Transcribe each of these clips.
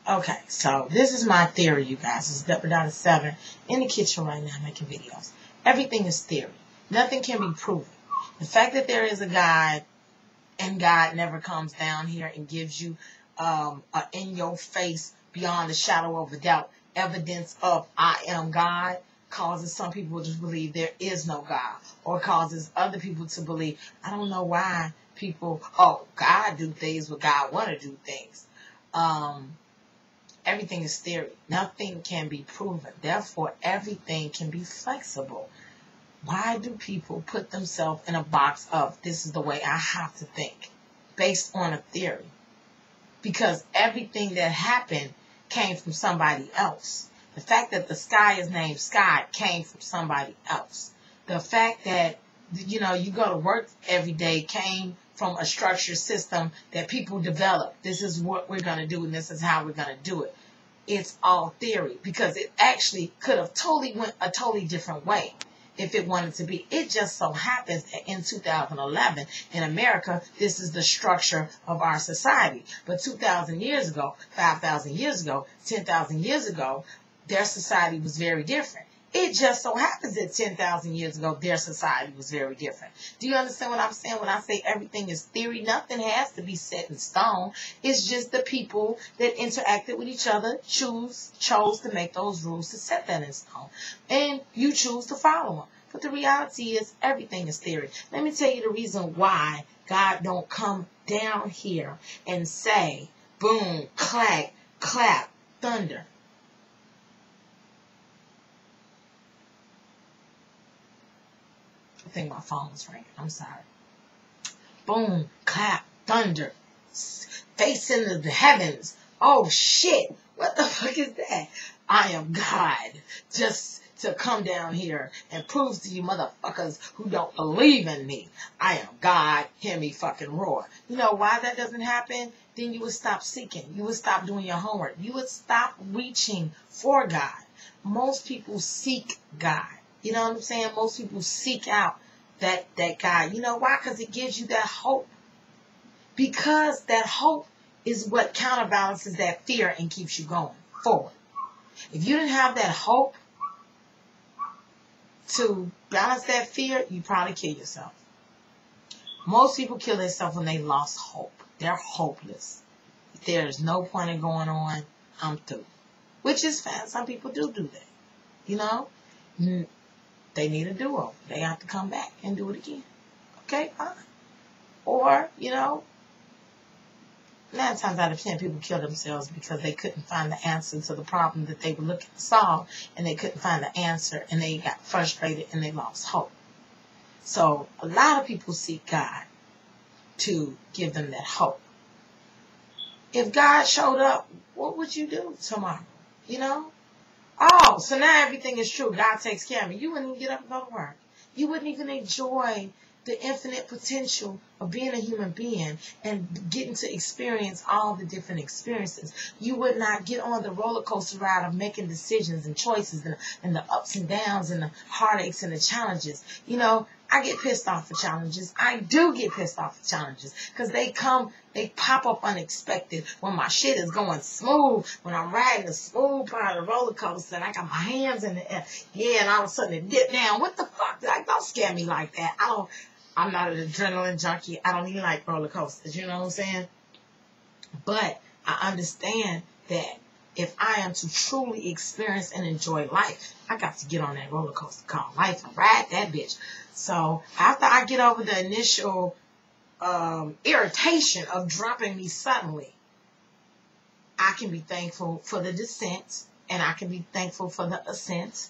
Okay, so this is my theory, you guys. It's Deborah 7 in the kitchen right now making videos. Everything is theory. Nothing can be proven. The fact that there is a God and God never comes down here and gives you in your face, beyond a shadow of a doubt, evidence of I am God, causes some people to believe there is no God, or causes other people to believe, I don't know why people, God do things, but God want to do things. Everything is theory. Nothing can be proven. Therefore, everything can be flexible. Why do people put themselves in a box of this is the way I have to think based on a theory? Because everything that happened came from somebody else. The fact that the sky is named sky came from somebody else. The fact that, you go to work every day came from a structured system that people developed. This is what we're going to do, and this is how we're going to do it. It's all theory, because it actually could have totally went a totally different way if it wanted to be. It just so happens that in 2011 in America, this is the structure of our society. But 2,000 years ago, 5,000 years ago, 10,000 years ago, their society was very different. It just so happens that 10,000 years ago, their society was very different. Do you understand what I'm saying when I say everything is theory? Nothing has to be set in stone. It's just the people that interacted with each other chose to make those rules to set that in stone. And you choose to follow them. But the reality is everything is theory. Let me tell you the reason why God don't come down here and say, boom, clack, clap, thunder. I think my phone's ringing. I'm sorry. Boom, clap, thunder, face into the heavens. Oh shit, what the fuck is that? I am God. Just to come down here and prove to you motherfuckers who don't believe in me, I am God. Hear me fucking roar. You know why that doesn't happen? Then you would stop seeking. You would stop doing your homework. You would stop reaching for God. Most people seek God. You know what I'm saying? Most people seek out that God. You know why? Because it gives you that hope. Because that hope is what counterbalances that fear and keeps you going forward. If you didn't have that hope to balance that fear, you probably kill yourself. Most people kill themselves when they lost hope. They're hopeless. There's no point in going on. I'm through. Which is fine. Some people do that. You know? They need a do-over. They have to come back and do it again. Okay, fine. Or, 9 times out of 10 people kill themselves because they couldn't find the answer to the problem that they were looking to solve, and they couldn't find the answer, and they got frustrated and they lost hope. So a lot of people seek God to give them that hope. If God showed up, what would you do tomorrow? Oh, so now everything is true. God takes care of me. You wouldn't even get up and go to work. You wouldn't even enjoy the infinite potential of being a human being and getting to experience all the different experiences. You would not get on the roller coaster ride of making decisions and choices and the ups and downs and the heartaches and the challenges. I get pissed off for challenges. I do get pissed off for challenges because they pop up unexpected when my shit is going smooth, when I'm riding the smooth part of the roller coaster and I got my hands in the air. Yeah, and all of a sudden it dip down. What the fuck? Like, don't scare me like that. I'm not an adrenaline junkie. I don't even like roller coasters. You know what I'm saying? But I understand that if I am to truly experience and enjoy life, I got to get on that roller coaster called life and ride that bitch. So after I get over the initial irritation of dropping me suddenly, I can be thankful for the descent, and I can be thankful for the ascent,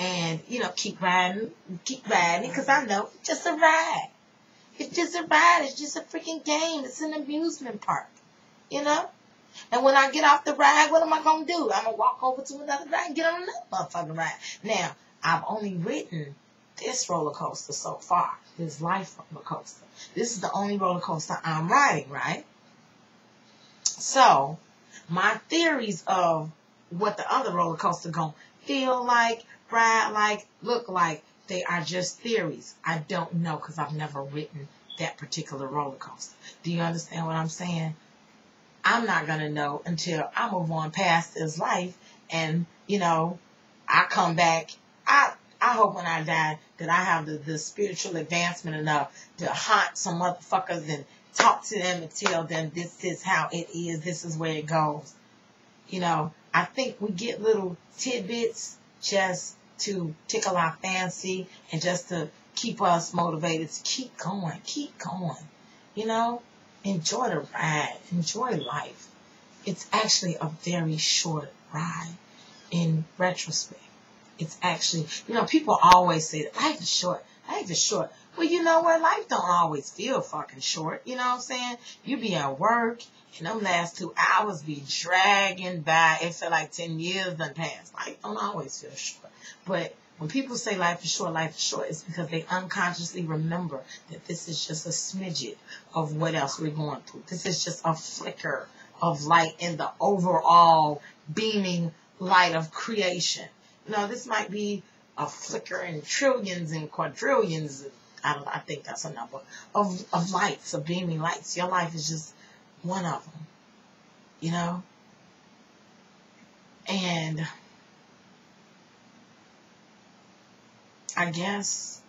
and keep riding, because I know it's just a ride. It's just a ride. It's just a freaking game. It's an amusement park, And when I get off the ride, what am I going to do? I'm going to walk over to another ride and get on another motherfucking ride. Now, I've only ridden this roller coaster so far, this life roller coaster. This is the only roller coaster I'm riding, right? So, my theories of what the other roller coaster going to feel like, ride like, look like, they are just theories. I don't know because I've never ridden that particular roller coaster. Do you understand what I'm saying? I'm not going to know until I move on past this life and, you know, I come back. I hope when I die that I have the spiritual advancement enough to haunt some motherfuckers and talk to them and tell them this is how it is, this is where it goes. You know, I think we get little tidbits just to tickle our fancy and just to keep us motivated to keep going. You know, enjoy the ride, enjoy life. It's actually a very short ride in retrospect. It's actually, you know, people always say that life is short. Life is short. Well, you know what? Life don't always feel fucking short. You know what I'm saying? You be at work, and them last 2 hours be dragging by. It feel like 10 years done passed. Life don't always feel short. But when people say life is short, it's because they unconsciously remember that this is just a smidget of what else we're going through. This is just a flicker of light in the overall beaming light of creation. You know, this might be a flicker in trillions and quadrillions. I think that's a number of lights, of beaming lights. Your life is just one of them, you know? And I guess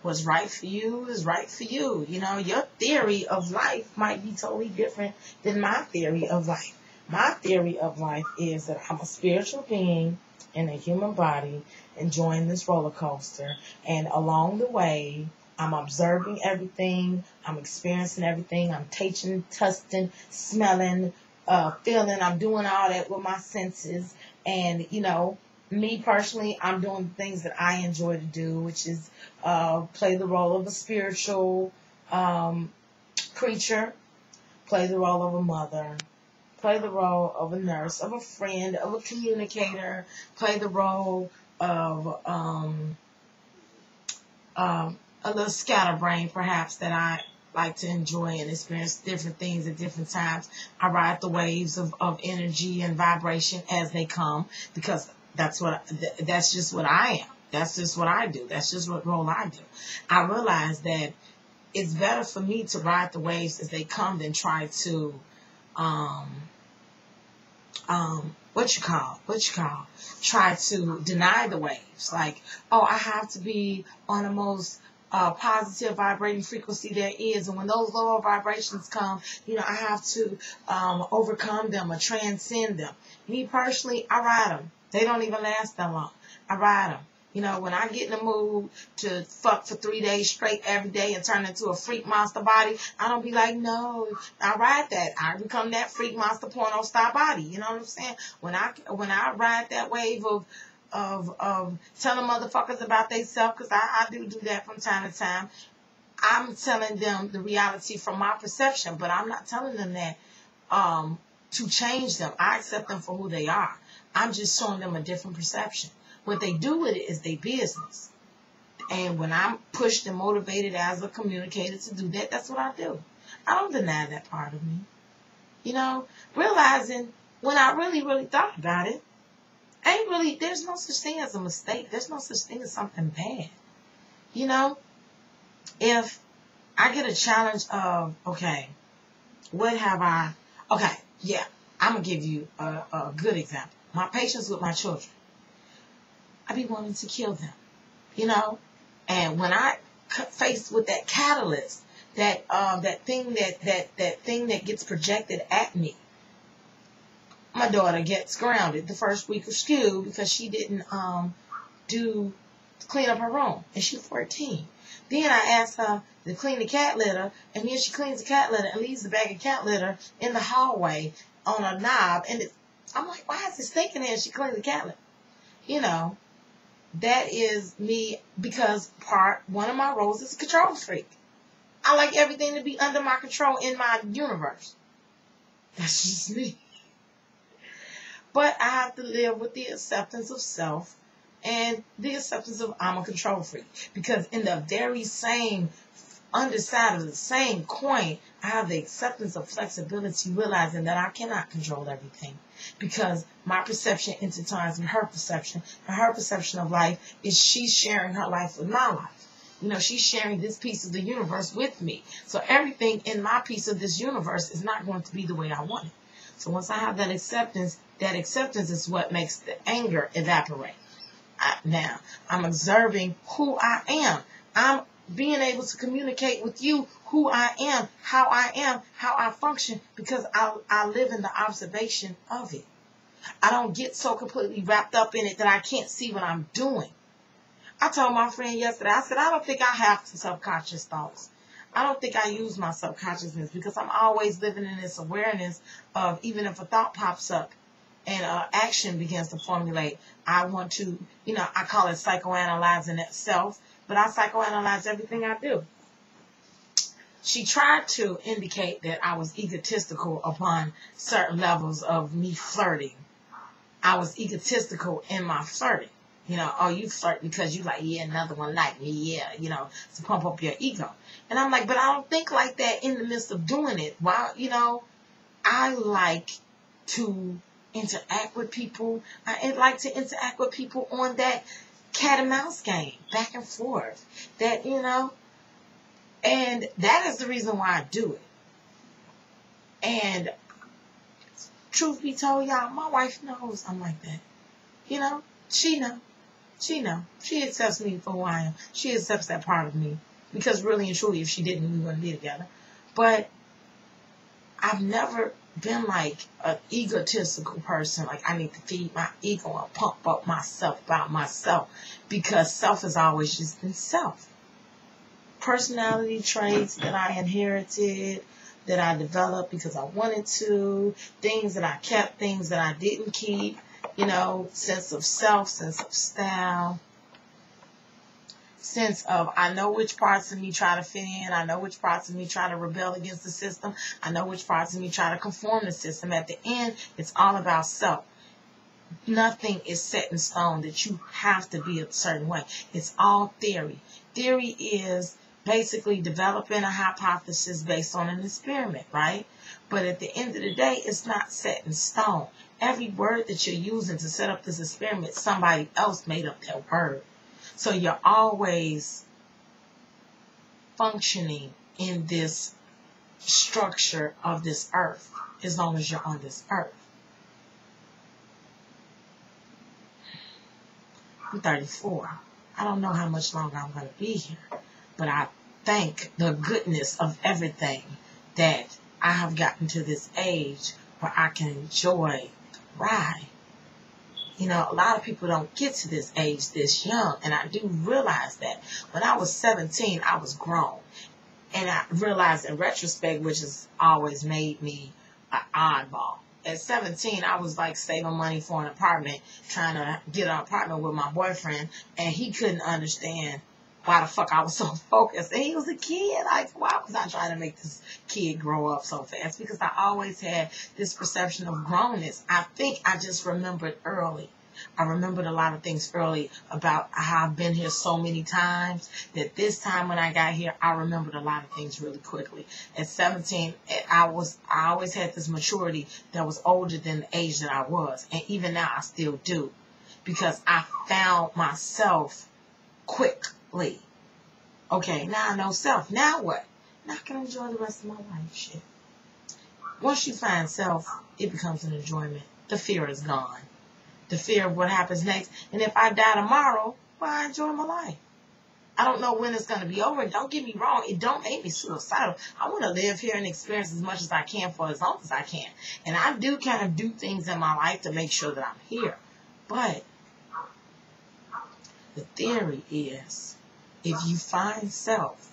what's right for you is right for you. You know, your theory of life might be totally different than my theory of life. My theory of life is that I'm a spiritual being in a human body enjoying this roller coaster. And along the way, I'm observing everything. I'm experiencing everything. I'm tasting, testing, smelling, feeling. I'm doing all that with my senses. And, you know, me personally, I'm doing things that I enjoy to do, which is play the role of a spiritual creature, play the role of a mother, play the role of a nurse, of a friend, of a communicator, play the role of a little scatterbrain, perhaps, that I like to enjoy and experience different things at different times. I ride the waves of energy and vibration as they come, because that's just what I am. That's just what I do. That's just what role I do. I realize that it's better for me to ride the waves as they come than try to try to deny the waves. Like, oh, I have to be on the most positive vibrating frequency there is, and when those lower vibrations come, you know, I have to overcome them or transcend them. Me personally, I ride them. They don't even last that long. I ride them. You know, when I get in the mood to fuck for 3 days straight every day and turn into a freak monster body, I don't be like, no, I ride that. I become that freak monster porno star body. You know what I'm saying? When I ride that wave of telling motherfuckers about themselves, because I do that from time to time, I'm telling them the reality from my perception, but I'm not telling them that to change them. I accept them for who they are. I'm just showing them a different perception. What they do with it is their business. And when I'm pushed and motivated as a communicator to do that, that's what I do. I don't deny that part of me. You know, realizing when I really, really thought about it, there's no such thing as a mistake. There's no such thing as something bad. You know, if I get a challenge of, okay, I'm going to give you a good example. My patience with my children. I be wanting to kill them, you know? And when I faced with that catalyst, that thing that gets projected at me, my daughter gets grounded the first week of school because she didn't clean up her room, and she's 14. Then I asked her to clean the cat litter, and then she cleans the cat litter and leaves the bag of cat litter in the hallway on a knob. And I'm like, why is it stinking there? She cleans the cat litter. You know, that is me, because one of my roles is a control freak. I like everything to be under my control in my universe. That's just me. But I have to live with the acceptance of self and the acceptance of I'm a control freak. Because in the very same underside of the same coin, I have the acceptance of flexibility, realizing that I cannot control everything. Because my perception intertwines with her perception. And her perception of life is she's sharing her life with my life. You know, she's sharing this piece of the universe with me. So everything in my piece of this universe is not going to be the way I want it. So once I have that acceptance is what makes the anger evaporate. Now, I'm observing who I am. I'm being able to communicate with you who I am, how I function, because I live in the observation of it. I don't get so completely wrapped up in it that I can't see what I'm doing. I told my friend yesterday, I said, I don't think I have subconscious thoughts. I don't think I use my subconsciousness because I'm always living in this awareness of even if a thought pops up and action begins to formulate, I want to, I call it psychoanalyzing itself, but I psychoanalyze everything I do. She tried to indicate that I was egotistical upon certain levels of me flirting. I was egotistical in my flirting. Oh, you flirt because you like, yeah, another one like me, yeah, to pump up your ego. And I'm like, but I don't think like that in the midst of doing it. While, I like to interact with people. I like to interact with people on that cat and mouse game, back and forth. That, and that is the reason why I do it. And truth be told, y'all, my wife knows I'm like that. She knows. She knows. She accepts me for who I am. She accepts that part of me. Because really and truly, if she didn't, we wouldn't be together. But I've never been like an egotistical person. Like, I need to feed my ego and pump up myself about myself. Because self has always just been self. Personality traits that I inherited, that I developed because I wanted to, things that I kept, things that I didn't keep. Sense of self, sense of style, sense of I know which parts of me try to fit in. I know which parts of me try to rebel against the system. I know which parts of me try to conform to the system. At the end, it's all about self. Nothing is set in stone that you have to be a certain way. It's all theory. Theory is basically developing a hypothesis based on an experiment, right? But at the end of the day, it's not set in stone. Every word that you're using to set up this experiment, somebody else made up that word. So you're always functioning in this structure of this earth as long as you're on this earth. I'm 34. I don't know how much longer I'm going to be here, but I thank the goodness of everything that I have gotten to this age where I can enjoy the ride. A lot of people don't get to this age this young, and I do realize that. When I was 17, I was grown. And I realized in retrospect, which has always made me an oddball. At 17, I was like saving money for an apartment, trying to get an apartment with my boyfriend, and he couldn't understand why the fuck I was so focused. And he was a kid. Like, why was I trying to make this kid grow up so fast? Because I always had this perception of grownness. I think I just remembered early. I remembered a lot of things early about how I've been here so many times that this time when I got here, I remembered a lot of things really quickly. At 17, I always had this maturity that was older than the age that I was. And even now I still do. Because I found myself quickly. Okay, now I know self. Now what? Now I can enjoy the rest of my life. Shit. Once you find self, it becomes an enjoyment. The fear is gone. The fear of what happens next. And if I die tomorrow, well, I enjoy my life. I don't know when it's going to be over. Don't get me wrong. It don't make me suicidal. I want to live here and experience as much as I can for as long as I can. And I do kind of do things in my life to make sure that I'm here. But the theory is, if you find self,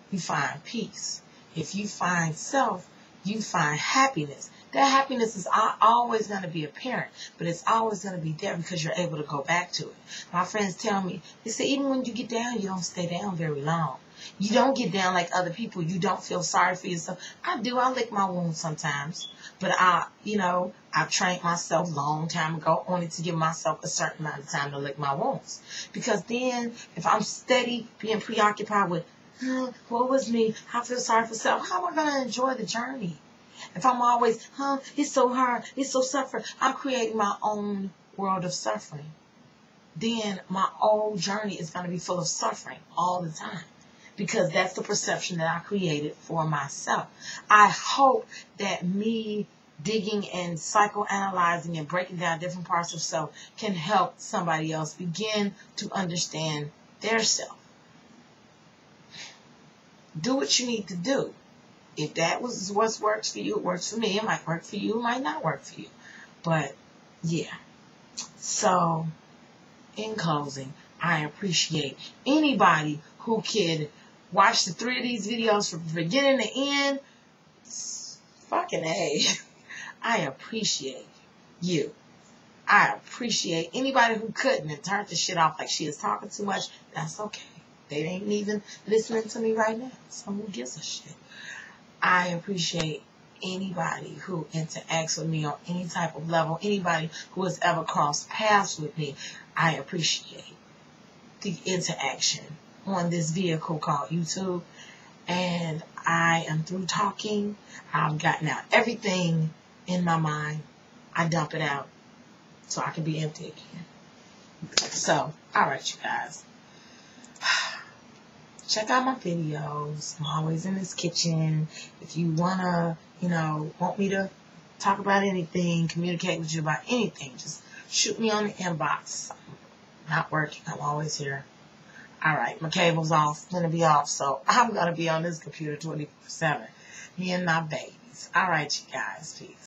you find peace. If you find self, you find happiness. That happiness is always going to be apparent, but it's always going to be there because you're able to go back to it. My friends tell me, they say even when you get down, you don't stay down very long. You don't get down like other people. You don't feel sorry for yourself. I do. I lick my wounds sometimes, but I've trained myself a long time ago only to give myself a certain amount of time to lick my wounds. Because then if I'm steady being preoccupied with, what was me? I feel sorry for self. How am I going to enjoy the journey? If I'm always, it's so hard, it's so suffering, I'm creating my own world of suffering. Then my whole journey is going to be full of suffering all the time. Because that's the perception that I created for myself. I hope that me digging and psychoanalyzing and breaking down different parts of self can help somebody else begin to understand their self. Do what you need to do. If that was what works for you, it works for me. It might work for you, it might not work for you. But yeah. So in closing, I appreciate anybody who could watch the 3 of these videos from beginning to end. Fucking A. I appreciate you. I appreciate anybody who couldn't and turned the shit off like she is talking too much. That's okay. They ain't even listening to me right now. So who gives a shit? I appreciate anybody who interacts with me on any type of level. Anybody who has ever crossed paths with me. I appreciate the interaction on this vehicle called YouTube. And I am through talking. I've gotten out everything in my mind. I dump it out so I can be empty again. So, alright, you guys. Check out my videos. I'm always in this kitchen. If you want me to talk about anything, communicate with you about anything, just shoot me on the inbox. I'm not working. I'm always here. Alright, my cable's off. Gonna be off. So I'm gonna be on this computer 24/7. Me and my babies. Alright, you guys. Peace.